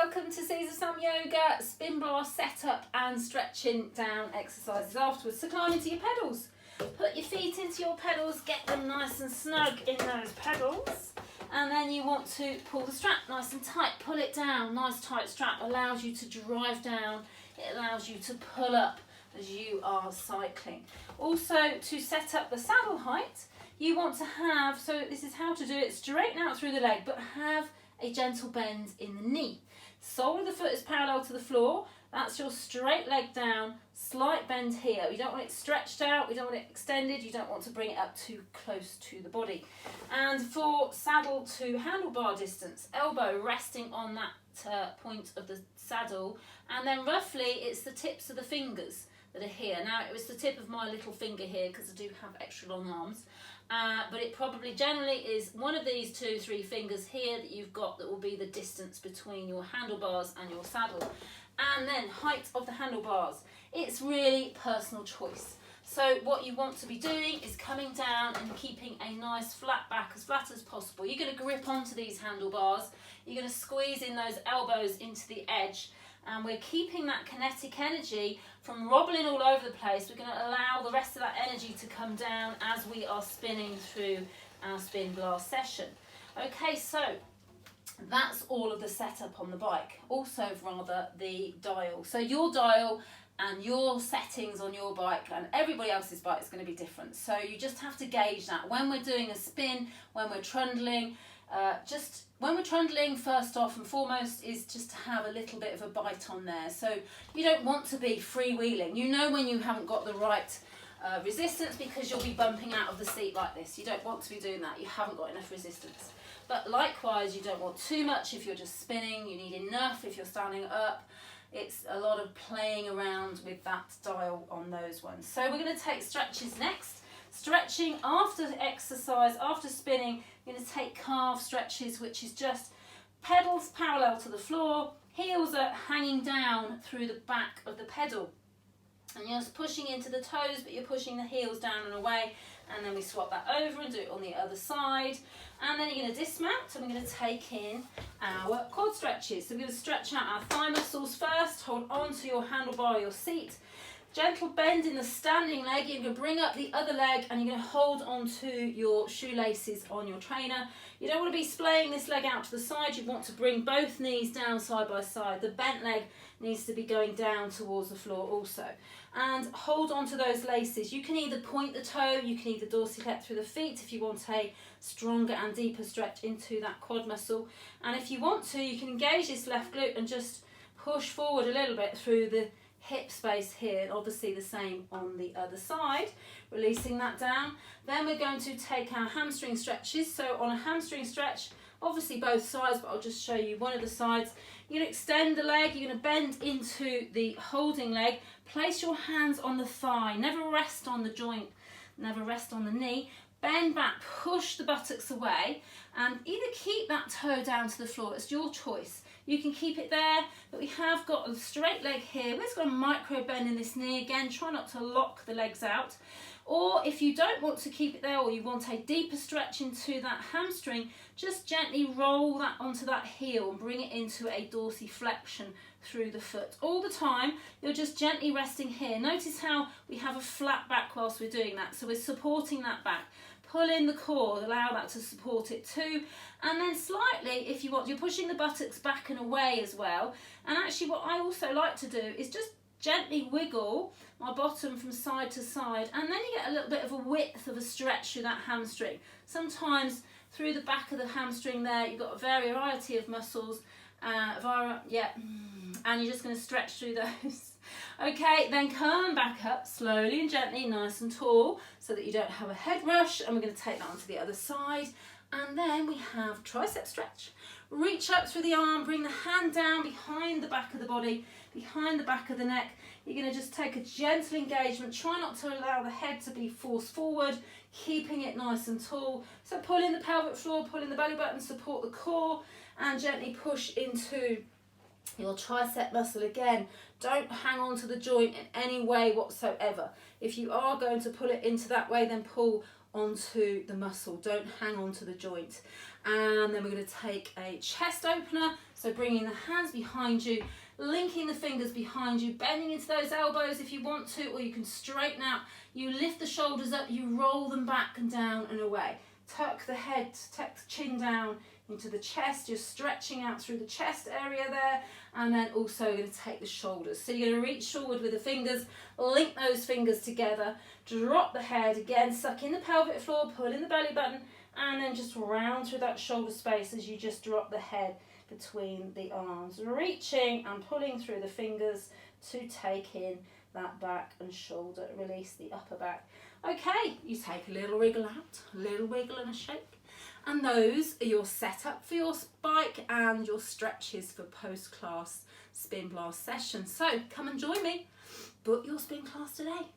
welcome to Caesar Sam Yoga, SpinBlast setup and stretching down exercises afterwards. So climb into your pedals. Put your feet into your pedals, get them nice and snug in those pedals. And then you want to pull the strap nice and tight, pull it down. Nice tight strap allows you to drive down, it allows you to pull up as you are cycling. Also, to set up the saddle height, you want to have, so this is how to do it, straighten out through the leg, but have a gentle bend in the knee. Sole of the foot is parallel to the floor. That's your straight leg down, slight bend here. You don't want it stretched out, we don't want it extended, you don't want to bring it up too close to the body. And for saddle to handlebar distance, elbow resting on that point of the saddle, and then roughly it's the tips of the fingers that are here. Now it was the tip of my little finger here because I do have extra long arms, but it probably generally is one of these 2-3 fingers here that you've got that will be the distance between your handlebars and your saddle. And then height of the handlebars, it's really personal choice. So what you want to be doing is coming down and keeping a nice flat back, as flat as possible. You're going to grip onto these handlebars, you're going to squeeze in those elbows into the edge, and we're keeping that kinetic energy from wobbling all over the place. We're going to allow the rest of that energy to come down as we are spinning through our SpinBlast session. Okay, so that's all of the setup on the bike. Also, rather, the dial. So your dial and your settings on your bike and everybody else's bike is going to be different. So you just have to gauge that. When we're doing a spin, when we're trundling, when we're trundling, first off and foremost is just to have a little bit of a bite on there. So you don't want to be freewheeling. You know when you haven't got the right resistance because you'll be bumping out of the seat like this. You don't want to be doing that. You haven't got enough resistance. But likewise, you don't want too much if you're just spinning. You need enough if you're standing up. It's a lot of playing around with that dial on those ones. So we're going to take stretches next. Stretching after exercise, after spinning, you're going to take calf stretches, which is just pedals parallel to the floor, heels are hanging down through the back of the pedal. And you're just pushing into the toes, but you're pushing the heels down and away. And then we swap that over and do it on the other side. And then you're going to dismount and we're going to take in our quad stretches. So we're going to stretch out our thigh muscles first, hold on to your handlebar or your seat. Gentle bend in the standing leg, you're going to bring up the other leg and you're going to hold on to your shoelaces on your trainer. You don't want to be splaying this leg out to the side, you want to bring both knees down side by side. The bent leg needs to be going down towards the floor also. And hold on to those laces. You can either point the toe, you can either dorsiflex through the feet if you want a stronger and deeper stretch into that quad muscle. And if you want to, you can engage this left glute and just push forward a little bit through the hip space here, and obviously the same on the other side, releasing that down. Then we're going to take our hamstring stretches. So on a hamstring stretch, obviously both sides, but I'll just show you one of the sides. You're going to extend the leg, you're going to bend into the holding leg, place your hands on the thigh, never rest on the joint, never rest on the knee. Bend back, push the buttocks away, and either keep that toe down to the floor, it's your choice. You can keep it there, but we have got a straight leg here. We've got a micro bend in this knee. Again, try not to lock the legs out. Or if you don't want to keep it there, or you want a deeper stretch into that hamstring, just gently roll that onto that heel and bring it into a dorsiflexion through the foot. All the time, you're just gently resting here. Notice how we have a flat back whilst we're doing that. So we're supporting that back. Pull in the core, allow that to support it too. And then slightly, if you want, you're pushing the buttocks back and away as well. And actually what I also like to do is just gently wiggle my bottom from side to side, and then you get a little bit of a width of a stretch through that hamstring. Sometimes through the back of the hamstring there, you've got a variety of muscles, and you're just going to stretch through those. Okay, then come back up slowly and gently, nice and tall, so that you don't have a head rush, and we're going to take that onto the other side. And then we have tricep stretch. Reach up through the arm, bring the hand down behind the back of the body, behind the back of the neck. You're going to just take a gentle engagement. Try not to allow the head to be forced forward, keeping it nice and tall. So pull in the pelvic floor, pull in the belly button, support the core, and gently push into your tricep muscle again. Don't hang on to the joint in any way whatsoever. If you are going to pull it into that way, then pull onto the muscle. Don't hang on to the joint. And then we're going to take a chest opener, so bringing the hands behind you, linking the fingers behind you, bending into those elbows if you want to, or you can straighten out. You lift the shoulders up, you roll them back and down and away. Tuck the head, tuck the chin down into the chest, you're stretching out through the chest area there, and then also going to take the shoulders. So you're going to reach forward with the fingers, link those fingers together, drop the head, again suck in the pelvic floor, pull in the belly button, and then just round through that shoulder space as you just drop the head between the arms, reaching and pulling through the fingers to take in that back and shoulder, release the upper back. Okay, you take a little wriggle out, a little wiggle and a shake, and those are your setup for your bike and your stretches for post-class SpinBlast sessions. So come and join me, book your spin class today.